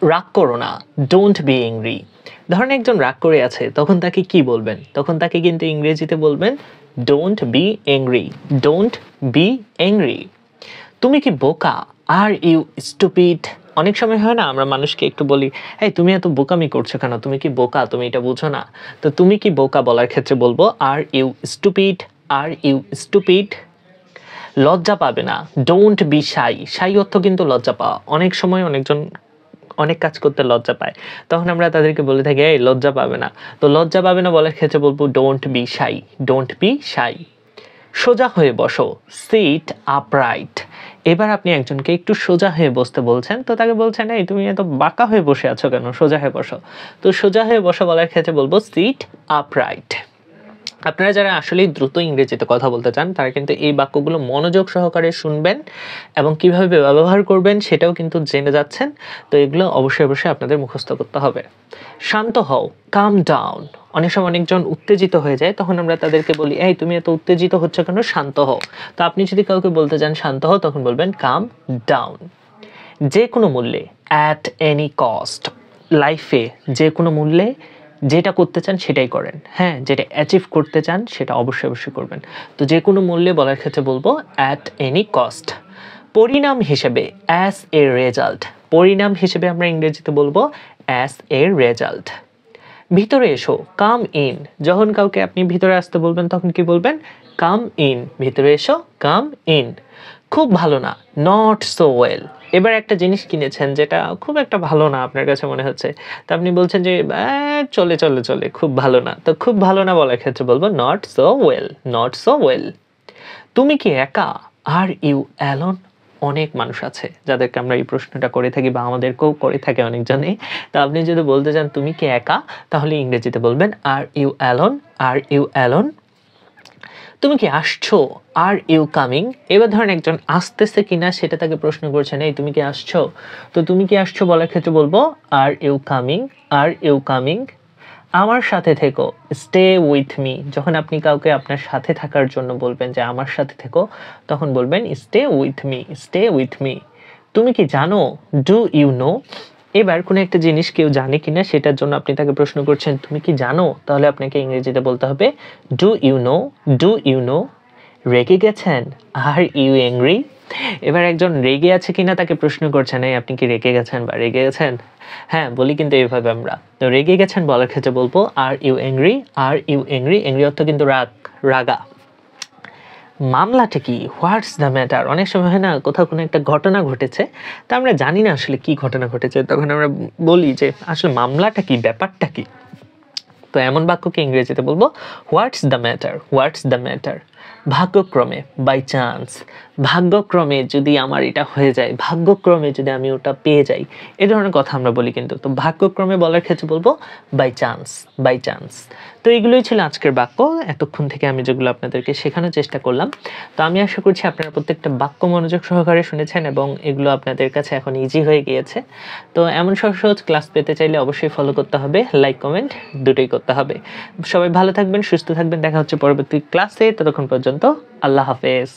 রাগ করো না, ডোন্ট বি অ্যাংরি। ধরেন একজন রাগ করে আছে, তখন তাকে কি বলবেন? তখন তাকে কিন্তু ইংরেজিতে বলবেন don't be angry, don't be angry. তুমি কি বোকা? Are you stupid. অনেক সময় হয় না, আমরা মানুষকে একটু বলি, এই তুমি এত বোকামি করছো কেন, তুমি কি বোকা, তুমি এটা বুঝো না। তো তুমি কি বোকা বলার ক্ষেত্রে বলবো are you stupid, are you stupid. লজ্জা পাবে না, ডোন্ট বি শাই। শাই অর্থ কিন্তু লজ্জা পাওয়া। অনেক সময় অনেকজন অনেক কাজ করতে লজ্জা পায়, তখন আমরা তাদেরকে বলে থাকি এই লজ্জা পাবে না। তো লজ্জা পাবে না বলার ক্ষেত্রে বলবো don't be shy, don't be shy. সোজা হয়ে বসো, সিট আপরাইট। এবার আপনি একজনকে একটু সোজা হয়ে বসতে বলছেন, তো তাকে বলছেন এই তুমি এত বাঁকা হয়ে বসে আছো কেন, সোজা হয়ে বসো। তো সোজা হয়ে বসো বলার ক্ষেত্রে বলবো সিট আপরাইট। আপনারা যারা আসলেই দ্রুত ইংরেজিতে কথা বলতে চান, তারা কিন্তু এই বাক্যগুলো মনোযোগ সহকারে শুনবেন এবং কিভাবে ব্যবহার করবেন সেটাও কিন্তু জেনে যাচ্ছেন। তো এগুলো অবশ্যই অবশ্যই আপনাদের মুখস্থ করতে হবে। শান্ত হও, কাম ডাউন। অনেক সময় অনেকজন উত্তেজিত হয়ে যায়, তখন আমরা তাদেরকে বলি এই তুমি এত উত্তেজিত হচ্ছ কেন, শান্ত হও। তো আপনি যদি কাউকে বলতে চান শান্ত হও, তখন বলবেন কাম ডাউন। যে কোনো মূল্যে, অ্যাট এনি কস্ট। লাইফে যে কোনো মূল্যে যেটা করতে চান সেটাই করেন, হ্যাঁ, যেটা অ্যাচিভ করতে চান সেটা অবশ্যই অবশ্যই করবেন। তো যে কোনো মূল্যে বলার ক্ষেত্রে বলবো অ্যাট এনি কস্ট। পরিণাম হিসেবে, অ্যাজ এ রেজাল্ট। পরিণাম হিসেবে আমরা ইংরেজিতে বলবো অ্যাজ এ রেজাল্ট। ভিতরে এসো, কাম ইন। যখন কাউকে আপনি ভিতরে আসতে বলবেন তখন কি বলবেন? কাম ইন, ভিতরে এসো, কাম ইন। খুব ভালো না, নট সো ওয়েল। এবার একটা জিনিস কিনেছেন যেটা খুব একটা ভালো না আপনার কাছে মনে হচ্ছে, তো আপনি বলছেন যে চলে চলে চলে, খুব ভালো না। তো খুব ভালো না বলার ক্ষেত্রে বলবো not so well, not so well. তুমি কি একা? Are you alone. অনেক মানুষ আছে যাদেরকে আমরা এই প্রশ্নটা করে থাকি বা আমাদেরকেও করে থাকে অনেকজনে। তো আপনি যদি বলতে চান তুমি কি একা, তাহলে ইংরেজিতে বলবেন are you alone, are you alone. তুমি কি আসছো? Are you coming. এবার ধরেন একজন আসতেছে কিনা সেটা তাকে প্রশ্ন করছেন, এই তুমি কি আসছো। তো তুমি কি আসছো বলার ক্ষেত্রে বলবো are you coming, are you coming. আমার সাথে থেকো, স্টে উইথ মি। যখন আপনি কাউকে আপনার সাথে থাকার জন্য বলবেন যে আমার সাথে থেকো, তখন বলবেন stay with me, stay with me. তুমি কি জানো? Do you know. এবার কোনো একটা জিনিস কেউ জানে কিনা সেটার জন্য আপনি তাকে প্রশ্ন করছেন তুমি কি জানো, তাহলে আপনাকে ইংরেজিতে বলতে হবে do you know, do you know. রেগে গেছেন? Are you angry. এবার একজন রেগে আছে কিনা তাকে প্রশ্ন করছেন এই আপনি কি রেগে গেছেন বা রেগে গেছেন। হ্যাঁ, বলি কিন্তু এইভাবে আমরা। তো রেগে গেছেন বলার ক্ষেত্রে বলবো are you angry, are you angry. Angry অর্থ কিন্তু রাগ, রাগা। মামলাটা কি? What's the matter. অনেক সময় হয় না কোথাও কোনো একটা ঘটনা ঘটেছে, তা আমরা জানি না আসলে কি ঘটনা ঘটেছে, তখন আমরা বলি যে আসলে মামলাটা কি, ব্যাপারটা কি। তো এমন বাক্যকে ইংরেজিতে বলবো হোয়াটস the matter, what's the matter. ভাগ্যক্রমে, বাই চান্স। ভাগ্যক্রমে যদি আমার এটা হয়ে যায়, ভাগ্যক্রমে যদি আমি ওটা পেয়ে যাই, এ ধরনের কথা আমরা বলি কিন্তু। তো ভাগ্যক্রমে বলার ক্ষেত্রে বলবো বাই চান্স, বাই চান্স। তো এগুলোই ছিল আজকের বাক্য। এতক্ষণ থেকে আমি যেগুলো আপনাদেরকে শেখানোর চেষ্টা করলাম। তো আমি আশা করছি আপনারা প্রত্যেকটা বাক্য মনোযোগ সহকারে শুনেছেন এবং এগুলো আপনাদের কাছে এখন ইজি হয়ে গিয়েছে। তো এমন সহজ সহজ ক্লাস পেতে চাইলে অবশ্যই ফলো করতে হবে, লাইক কমেন্ট দুটোই করতে হবে। সবাই ভালো থাকবেন, সুস্থ থাকবেন, দেখা হচ্ছে পরবর্তী ক্লাসে। ততক্ষণ পর্যন্ত আল্লাহ হাফেজ।